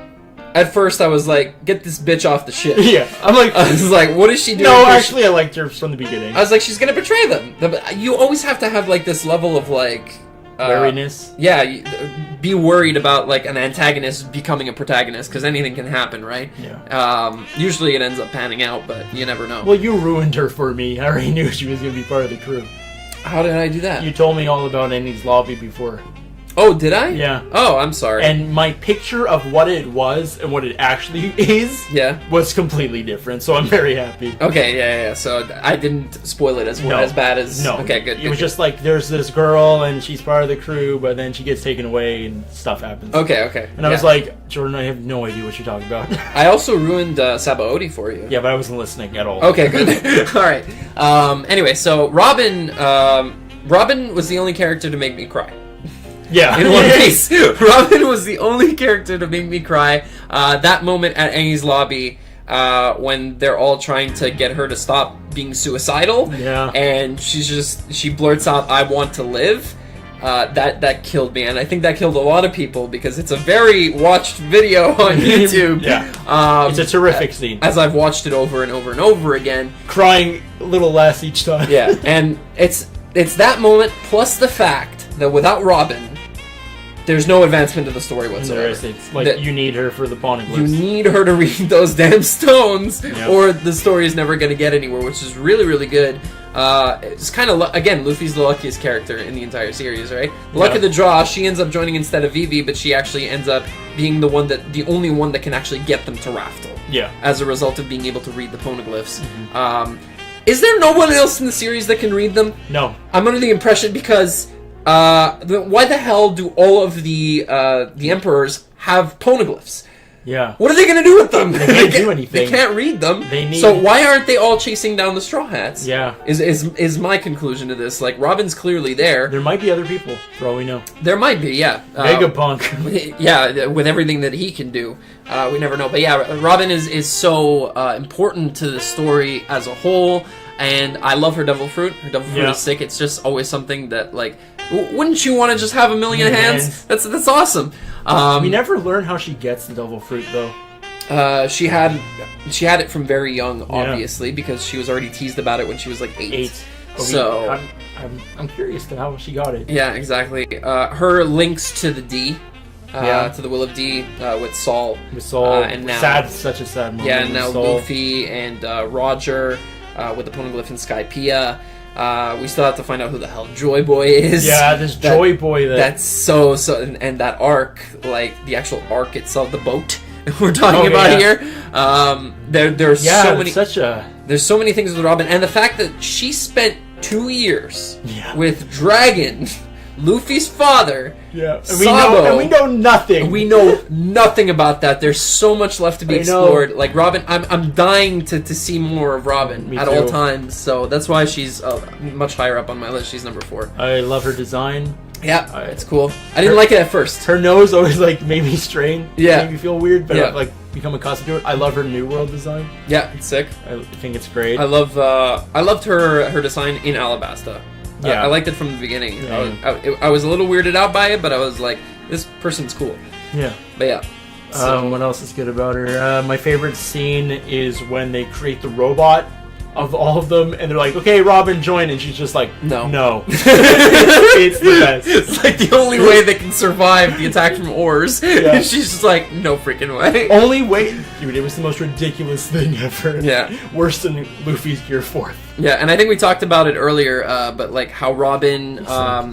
at first I was like, get this bitch off the ship. Yeah, I was like, what is she doing? No, actually, I liked her from the beginning. I was like, she's gonna betray them. You always have to have like this level of like wariness. Yeah, be worried about like an antagonist becoming a protagonist because anything can happen, right? Yeah. Usually it ends up panning out, but you never know. Well, you ruined her for me. I already knew she was gonna be part of the crew. How did I do that? You told me all about Annie's Lobby before. Oh, did I? Yeah. Oh, I'm sorry. And my picture of what it was and what it actually is was completely different, so I'm very happy. Okay, yeah. So I didn't spoil it as bad as... No. Okay, good. It was just like, there's this girl, and she's part of the crew, but then she gets taken away, and stuff happens. Okay. And I was like, Jordan, I have no idea what you're talking about. I also ruined Sabaody for you. Yeah, but I wasn't listening at all. Okay, good. All right. Anyway, so Robin was the only character to make me cry. Yeah. In One Piece. Robin was the only character to make me cry. That moment at Annie's Lobby, when they're all trying to get her to stop being suicidal. Yeah. And she blurts out, "I want to live." That killed me, and I think that killed a lot of people because it's a very watched video on YouTube. Yeah. It's a terrific scene. As I've watched it over and over and over again. Crying a little less each time. Yeah. And it's that moment plus the fact that without Robin, there's no advancement to the story whatsoever. It's like you need her for the poneglyphs. You need her to read those damn stones, or the story is never going to get anywhere, which is really, really good. It's kind of, again, Luffy's the luckiest character in the entire series, right? Luck of the draw, she ends up joining instead of Vivi, but she actually ends up being the only one that can actually get them to Raftel. Yeah. As a result of being able to read the poneglyphs. Is there no one else in the series that can read them? No. I'm under the impression because... why the hell do all of the emperors have poneglyphs? Yeah. What are they going to do with them? They can't do anything. They can't read them. They need... So why aren't they all chasing down the Straw Hats? Yeah. Is my conclusion to this. Like, Robin's clearly there. There might be other people, for all we know. There might be, yeah. Vegapunk. Yeah, with everything that he can do. We never know. But yeah, Robin is so important to the story as a whole. And I love her Devil Fruit. Her Devil Fruit is sick. It's just always something that, like... Wouldn't you want to just have a million hands? That's awesome. We never learn how she gets the Devil Fruit, though. She had it from very young, obviously, because she was already teased about it when she was like 8. So I'm curious to how she got it. Yeah, exactly. Her links to the D, to the Will of D, with Saul. With Saul, and now such a sad moment. Yeah, and now Saul. Luffy and Roger with the Poneglyph and Skypiea. We still have to find out who the hell Joy Boy is. Yeah, this Joy Boy that's so and that arc, like the actual arc itself, the boat we're talking about here. There's so many there's so many things with Robin, and the fact that she spent 2 years with Dragon, Luffy's father. Yeah, and we know nothing. We know nothing about that. There's so much left to be explored. Like Robin, I'm dying to see more of Robin at all times. So that's why she's much higher up on my list. She's number 4. I love her design. Yeah, it's cool. I didn't like it at first. Her nose always like made me strain. Yeah, made me feel weird. But I've like become accustomed to it. I love her New World design. Yeah, it's sick. I think it's great. I loved her design in Alabasta. Yeah, I liked it from the beginning. I was a little weirded out by it, but I was like, this person's cool. Yeah. But yeah. So, what else is good about her? My favorite scene is when they create the robot of all of them, and they're like, okay, Robin, join, and she's just like, no. It's the best. It's like the only way they can survive the attack from Oars. Yeah. She's just like, no freaking way. Only way. Dude, it was the most ridiculous thing ever. Yeah. Worse than Luffy's Gear 4th. Yeah, and I think we talked about it earlier, but like how Robin,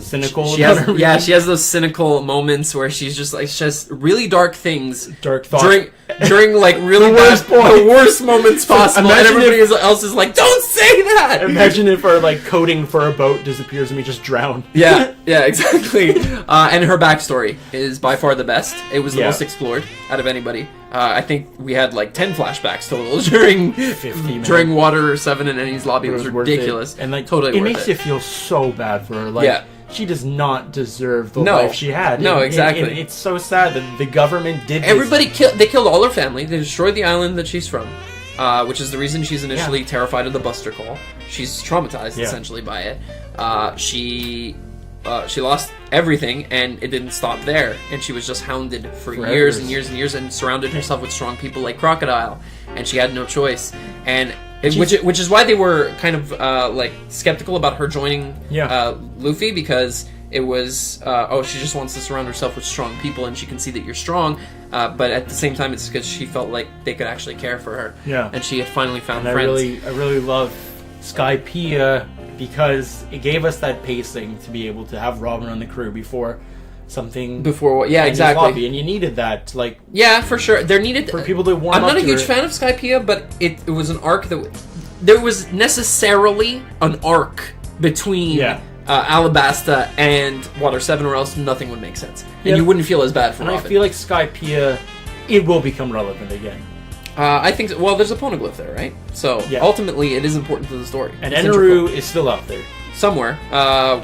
cynical. She has those cynical moments where she's just like, she has really dark things, dark thoughts during like really the worst moments possible, and everybody else is like, don't say that. Imagine if our like coding for a boat disappears and we just drown. Yeah, exactly. And her backstory is by far the best. It was the most explored out of anybody. I think we had like 10 flashbacks total during Water 7 and Ennie's lobby. It was ridiculous. And like totally it makes you feel so bad for her. Like she does not deserve the life she had. No, exactly. And it's so sad that the government did Everybody they killed all her family. They destroyed the island that she's from. Which is the reason she's initially terrified of the Buster Call. She's traumatized essentially by it. She lost everything, and it didn't stop there. And she was just hounded for years and years and years, and surrounded herself with strong people like Crocodile, and she had no choice. And which is why they were kind of like skeptical about her joining Luffy, because it was she just wants to surround herself with strong people, and she can see that you're strong. But at the same time, it's because she felt like they could actually care for her. Yeah, and she had finally found friends. I really love Skypiea, because it gave us that pacing to be able to have Robin on the crew before exactly, and you needed that, like, for sure, there needed for people to warm I'm up not a to huge it. fan of Skypiea, but it was an arc that there was necessarily an arc between Alabasta and Water 7, or else nothing would make sense, and you wouldn't feel as bad for Robin. I feel like Skypiea, it will become relevant again. I think so. Well, there's a Poneglyph there, right? So ultimately, it is important to the story. And Eneru is still out there somewhere.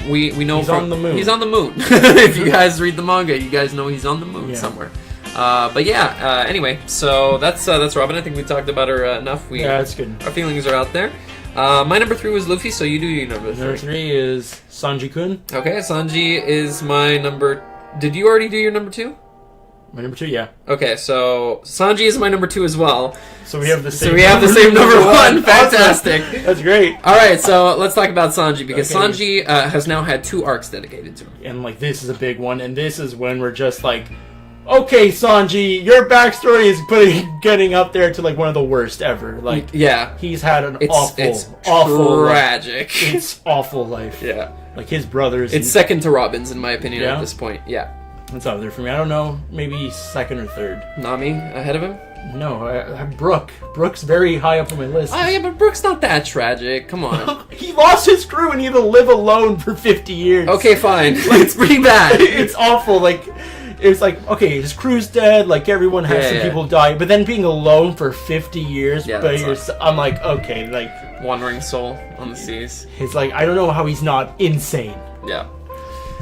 We know he's on the moon. He's on the moon. If you guys read the manga, you guys know he's on the moon somewhere. But anyway, so that's Robin. I think we talked about her enough. That's good. Our feelings are out there. My number 3 was Luffy, so you do your number 3. Number 3 is Sanji-kun. Okay, Sanji is my number... Did you already do your number 2? My number 2, yeah. Okay, so Sanji is my number 2 as well. So we have the same. Number 1. Fantastic. That's great. All right, so let's talk about Sanji, because Sanji has now had 2 arcs dedicated to him. And like, this is a big one, and this is when we're just like, okay, Sanji, your backstory is getting up there to like one of the worst ever. Like, he's had an awful tragic life. It's awful life. Yeah, like his brothers. It's second to Robin's in my opinion at this point. Yeah. It's up there for me. I don't know, maybe second or third. Nami ahead of him? No, Brooke. Brooke's very high up on my list. Oh, yeah, but Brooke's not that tragic. Come on. He lost his crew and he had to live alone for 50 years. Okay, fine. It's pretty bad. It's awful. Like, it was like, okay, his crew's dead, like everyone has some people die, but then being alone for 50 years, I'm like, okay, like wandering soul on the seas. It's like, I don't know how he's not insane. Yeah.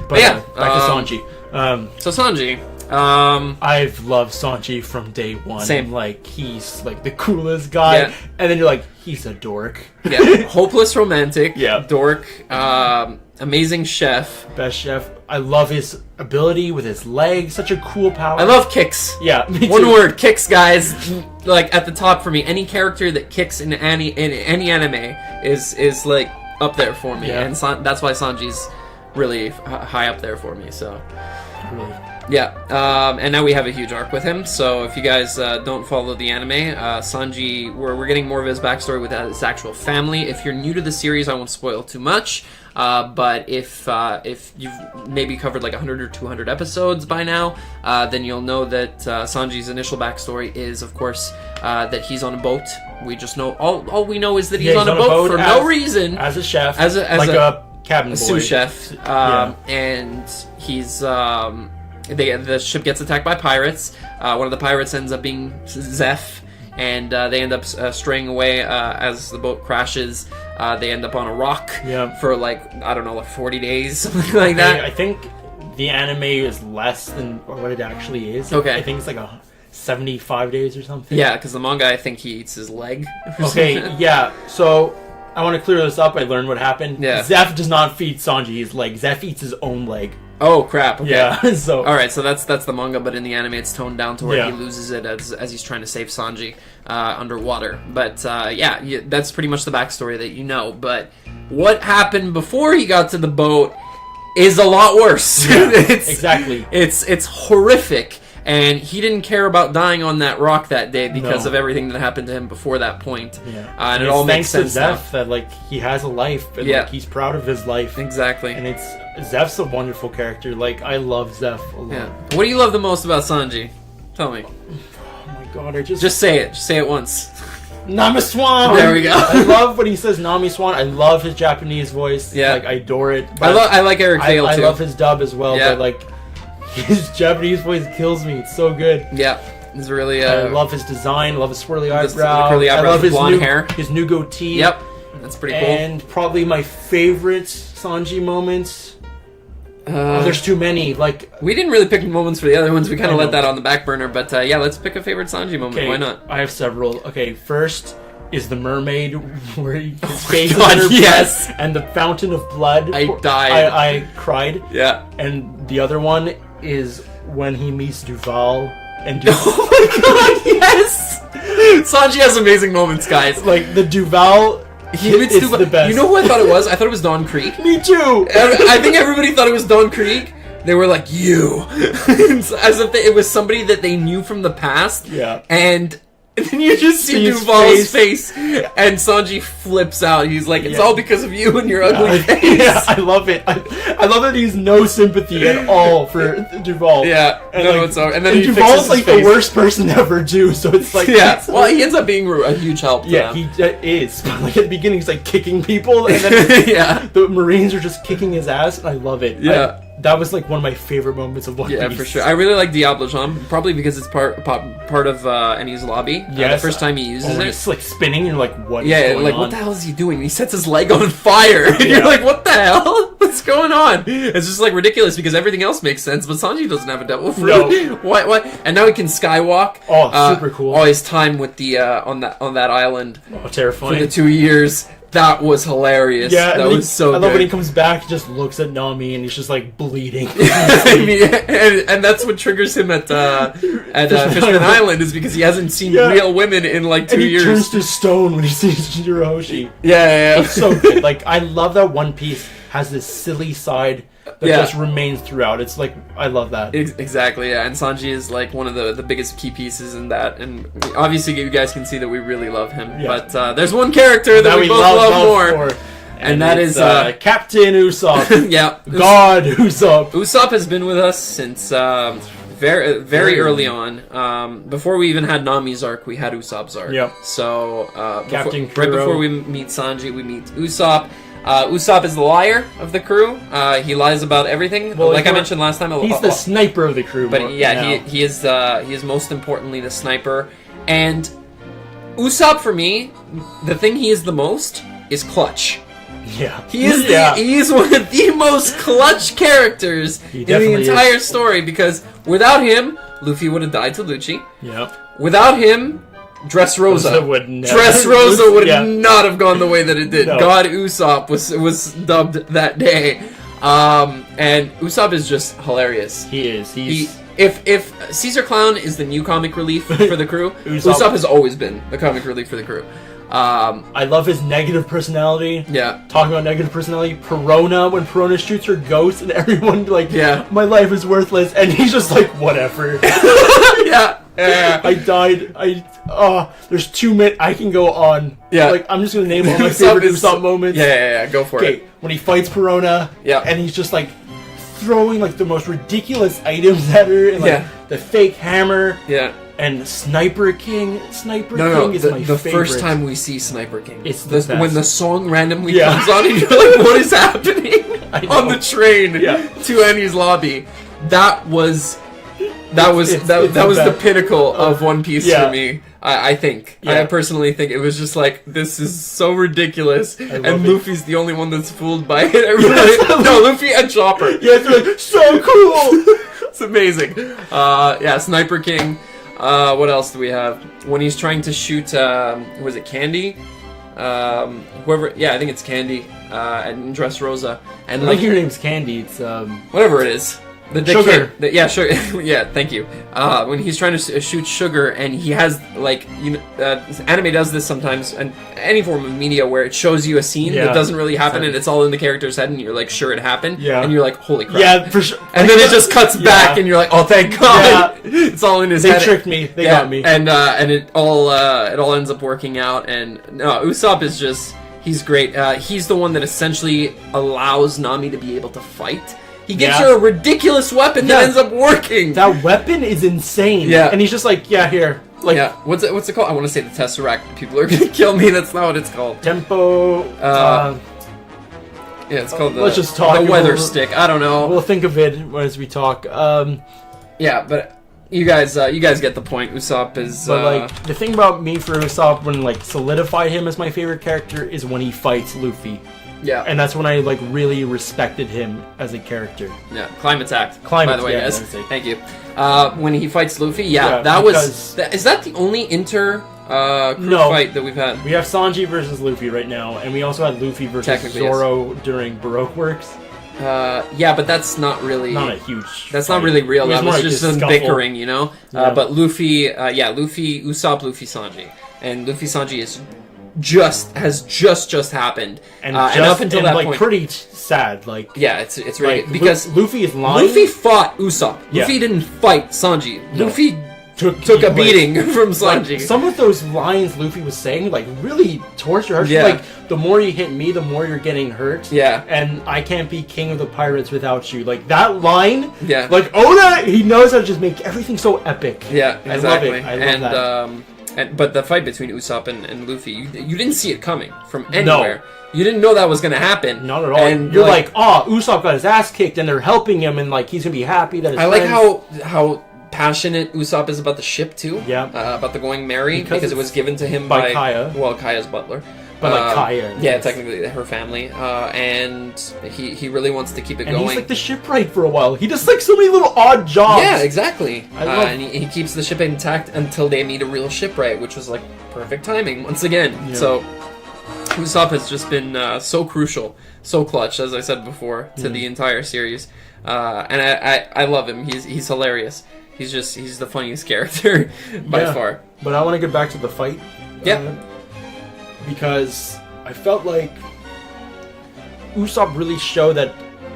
But yeah, back to Sanji. So Sanji, I've loved Sanji from day one. Same. Like, he's like the coolest guy, and then you're like, he's a dork. Yeah, hopeless romantic. Yeah, dork. Amazing chef. Best chef. I love his ability with his legs. Such a cool power. I love kicks. Yeah, me too. One word, kicks, guys. Like at the top for me. Any character that kicks in any anime is like up there for me, and that's why Sanji's really high up there for me. So. Really. Yeah, and now we have a huge arc with him, so if you guys don't follow the anime, Sanji, we're getting more of his backstory with his actual family. If you're new to the series, I won't spoil too much, but if you've maybe covered like 100 or 200 episodes by now, then you'll know that Sanji's initial backstory is, of course, that he's on a boat. We just know, all we know is that he's on a boat for no reason. As a chef. As a cabin boy. Sous chef, and he's... the ship gets attacked by pirates. One of the pirates ends up being Zeph, and they end up straying away as the boat crashes. They end up on a rock for like, I don't know, like 40 days, something like that. I think the anime is less than what it actually is. Okay. I think it's like 75 days or something. Yeah, because the manga, I think he eats his leg. Okay, yeah. So I want to clear this up. I learned what happened. Yeah. Zeph does not feed Sanji his leg. Zeph eats his own leg. Oh crap! Okay. Yeah. So all right, so that's the manga, but in the anime, it's toned down to where he loses it as he's trying to save Sanji underwater. But that's pretty much the backstory that you know. But what happened before he got to the boat is a lot worse. Yeah, exactly. It's horrific. And he didn't care about dying on that rock that day because of everything that happened to him before that point. Yeah. And it all makes sense to Zeph that like he has a life and like he's proud of his life. Exactly. And Zeph's a wonderful character. Like I love Zeph a lot. Yeah. What do you love the most about Sanji? Tell me. Oh my god, I just say it. Just say it once. Nami Swan. There we go. I love when he says Nami Swan. I love his Japanese voice. Yeah. Like I adore it. I like Eric Vale too. I love his dub as well. Yeah. But like his Japanese voice kills me. It's so good. Yeah, it's really. I love his design. Love his swirly eyebrow. The curly eyebrows, I love his blonde hair. His new goatee. Yep, that's pretty cool. And probably my favorite Sanji moments. There's too many. Like we didn't really pick moments for the other ones. We kind of let that on the back burner. But let's pick a favorite Sanji moment. Why not? I have several. Okay, first is the mermaid where his face is in her blood, and the fountain of blood. I died. I cried. Yeah. And the other one is when he meets Duval and oh my god, yes! Sanji has amazing moments, guys. Like the Duval, he meets Duval. The best. You know who I thought it was? I thought it was Don Krieg. Me too. I think everybody thought it was Don Krieg. They were like, you. As if it was somebody that they knew from the past. Yeah. And then you just see Duval's face, and Sanji flips out. He's like, "It's all because of you and your ugly face." Yeah, I love it. I love that he's no sympathy at all for Duval. Yeah, and then he Duval's fixes like his face. The worst person ever too. So it's like, well, he ends up being a huge help. To them. He is. But like at the beginning, he's like kicking people, and then the Marines are just kicking his ass, and I love it. Yeah. That was like one of my favorite moments of One Piece. Yeah, for sure. I really like Diablo Jean, probably because it's part of Eni's lobby. Yeah, the first time he uses it, it's like spinning. You're like, what? Yeah, like what the hell is he doing? He sets his leg on fire. And you're like, what the hell? What's going on? It's just like ridiculous because everything else makes sense, but Sanji doesn't have a devil fruit. No. What? And now he can skywalk. Oh, super cool. All his time with the on that island. Oh, terrifying. For the 2 years. That was hilarious. Yeah, that was so good. I love when he comes back, he just looks at Nami and he's just like bleeding. I mean, and that's what triggers him at Fishman Island is because he hasn't seen real women in like 2 years. And he turns to stone when he sees Jirohoshi. Yeah. It's so good. Like I love that One Piece has this silly side that just remains throughout. It's like I love that. Exactly, yeah. And Sanji is like one of the biggest key pieces in that. And obviously, you guys can see that we really love him. Yeah. But there's one character that we both love more. And that is Captain Usopp. Yeah, God Usopp. Usopp has been with us since very early on. Before we even had Nami's arc, we had Usopp's arc. Yep. So Captain right before we meet Sanji, we meet Usopp. Usopp is the liar of the crew. He lies about everything. Well, like I mentioned last time, he's the sniper of the crew. But he is most importantly the sniper. And Usopp, for me, the thing he is the most is clutch. Yeah, he is one of the most clutch characters in the entire story, because without him, Luffy would have died to Lucci. Yep. Without him, Dressrosa would not have gone the way that it did. No. God Usopp was dubbed that day, and Usopp is just hilarious. He is. If Caesar Clown is the new comic relief for the crew, Usopp has always been the comic relief for the crew. I love his negative personality. Yeah. Talking about negative personality, Perona, when Perona shoots her ghost and everyone my life is worthless, and he's just like, whatever. Yeah. I died. There's 2 minutes. I can go on. Yeah. Like, I'm just gonna name all my favorite Usopp moments. Yeah, go for it. Okay, when he fights Perona. Yeah. And he's just like throwing like the most ridiculous items at her, and the fake hammer. Yeah. And Sniper King. King is my favorite. The first time we see Sniper King, it's the best. When the song randomly comes on, and you're like, "What is happening?" On the train to Annie's lobby. That was the pinnacle of One Piece for me. I think. I personally think it was just like, this is so ridiculous, and Luffy's the only one that's fooled by it. No, Luffy and Chopper. Yeah, it's like, so cool. It's amazing. Sniper King. What else do we have? When he's trying to shoot, was it Candy? Whoever, I think it's Candy, and Dressrosa. And I think your name's Candy, it's, whatever it is. Sugar. Sugar. Yeah, thank you. When he's trying to shoot Sugar, and he has, like, anime does this sometimes, and any form of media where it shows you a scene that doesn't really happen, and it's all in the character's head, and you're like, sure, it happened, and you're like, holy crap. Yeah, for sure. And then it just cuts back, and you're like, oh, thank God. It's all in his head. They tricked me. They got me. And it all ends up working out, and no, Usopp is just, he's great. He's the one that essentially allows Nami to be able to fight. He gives her a ridiculous weapon that ends up working. That weapon is insane. Yeah. And he's just like, here. Like, what's it called? I want to say the Tesseract. People are going to kill me. That's not what it's called. Tempo. It's called let's just talk. The weather stick. I don't know. We'll think of it as we talk. But you guys get the point. Usopp is. But like, the thing about me for Usopp, when like solidified him as my favorite character, is when he fights Luffy. Yeah. And that's when I like really respected him as a character. Yeah. Climate Act. By the way, guys. Thank you. When he fights Luffy, that was. Is that the only crew fight that we've had? We have Sanji versus Luffy right now, and we also had Luffy versus Zoro during Baroque Works. But that's not really... Not a huge... That's not really real. That was just some bickering, you know? Yeah. But Luffy... Luffy, Usopp, Luffy, Sanji. And Luffy, Sanji has just happened. And up until that point... pretty sad, like... Yeah, it's really... Like, because... Luffy is lying. Luffy fought Usopp. Yeah. Luffy didn't fight Sanji. No. Luffy... Took a beating from Sanji. Like, some of those lines Luffy was saying, like, really torture her. Yeah. Like, the more you hit me, the more you're getting hurt. Yeah. And I can't be king of the pirates without you. Like, that line, like, Oda, he knows how to just make everything so epic. Yeah, exactly. I love that. But the fight between Usopp and Luffy, you didn't see it coming from anywhere. No. You didn't know that was going to happen. Not at all. And you're like, Usopp got his ass kicked, and they're helping him, and, like, he's going to be happy that his friends... like how passionate Usopp is about the ship too. Yeah. About the going merry because it was given to him by Kaya. Well, Kaya's butler. But like Kaya. Yeah, technically her family. And he really wants to keep it going. And he's like the shipwright for a while. He does like so many little odd jobs. Yeah, exactly. And he keeps the ship intact until they meet a real shipwright, which was like perfect timing once again. Yeah. So Usopp has just been so crucial, so clutch, as I said before, to the entire series. And I love him. He's hilarious. He's the funniest character by far. But I want to get back to the fight. Yeah. Because I felt like Usopp really showed that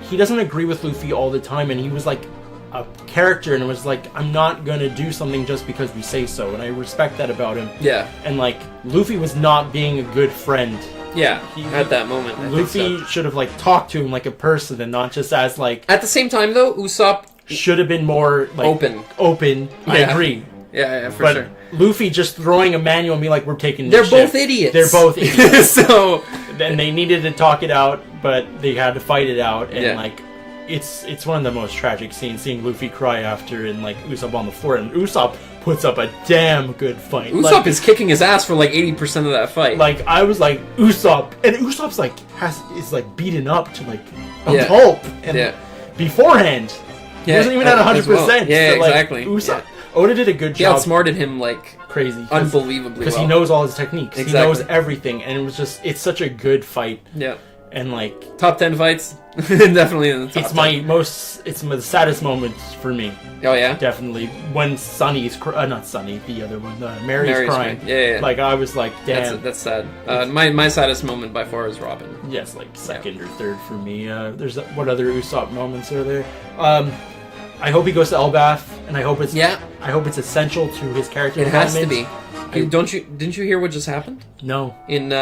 he doesn't agree with Luffy all the time, and he was like a character, and it was like, I'm not gonna do something just because we say so, and I respect that about him. Yeah. And like, Luffy was not being a good friend. Yeah, at that moment. Luffy should have like talked to him like a person and not just as like... At the same time though, Usopp should have been more like open. I agree. Yeah, for sure. Luffy just throwing a manual and being like, we're taking this ship. Both idiots. They're both idiots. So then they needed to talk it out, but they had to fight it out, and like it's one of the most tragic scenes, seeing Luffy cry after and like Usopp on the floor, and Usopp puts up a damn good fight. Usopp is kicking his ass for like 80% of that fight. Like I was like Usopp, and Usopp's like is like beaten up to like a pulp, and beforehand he wasn't even at 100%. Well. Yeah, so, like, exactly. Usopp, Oda did a good job. He outsmarted him like crazy, unbelievably because he knows all his techniques. Exactly. He knows everything, and it's such a good fight. Yeah, and like top 10 fights, definitely in the top. It's the saddest moment for me. Oh yeah, definitely when Sunny's not Sunny, the other one, Mary's crying. Yeah. Like I was like, damn, that's sad. My saddest moment by far is Robin. Yes, like second or third for me. There's what other Usopp moments are there? I hope he goes to Elbaf, and I hope it's essential to his character. It has to be. Didn't you hear what just happened? No. In the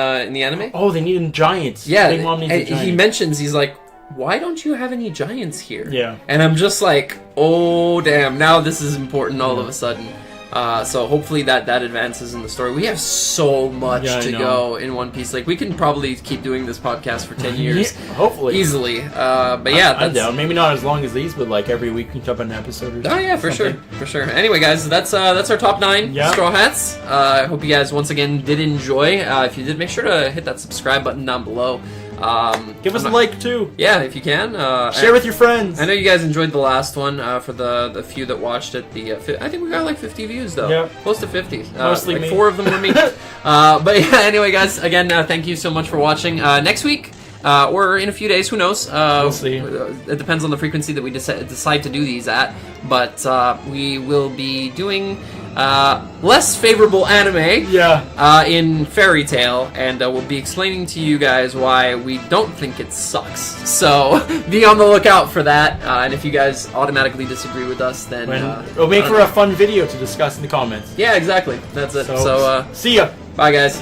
anime? Oh, they need giants. Yeah, Big Mom needs a giant. He mentions, he's like, why don't you have any giants here? Yeah. And I'm just like, oh damn, now this is important all of a sudden. So hopefully that advances in the story. We have so much to go in One Piece. Like we can probably keep doing this podcast for 10 years. Hopefully. Easily. But yeah, I'm down. Maybe not as long as these, but like every week we can jump on an episode or something. Oh yeah, for sure. Anyway guys, that's our top 9 Straw Hats. I hope you guys once again did enjoy. If you did, make sure to hit that subscribe button down below. Give us a like too. Yeah, if you can. Share with your friends. I know you guys enjoyed the last one. For the few that watched it, I think we got like 50 views though. Yeah, close to 50. Mostly like me. 4 of them were me. But yeah, anyway, guys. Again, thank you so much for watching. Next week. Or in a few days, who knows? We'll see. It depends on the frequency that we decide to do these at. But we will be doing less favorable anime in Fairy Tail, and we'll be explaining to you guys why we don't think it sucks. So be on the lookout for that. And if you guys automatically disagree with us, then it'll make for a fun video to discuss in the comments. Yeah, exactly. That's it. So see ya. Bye, guys.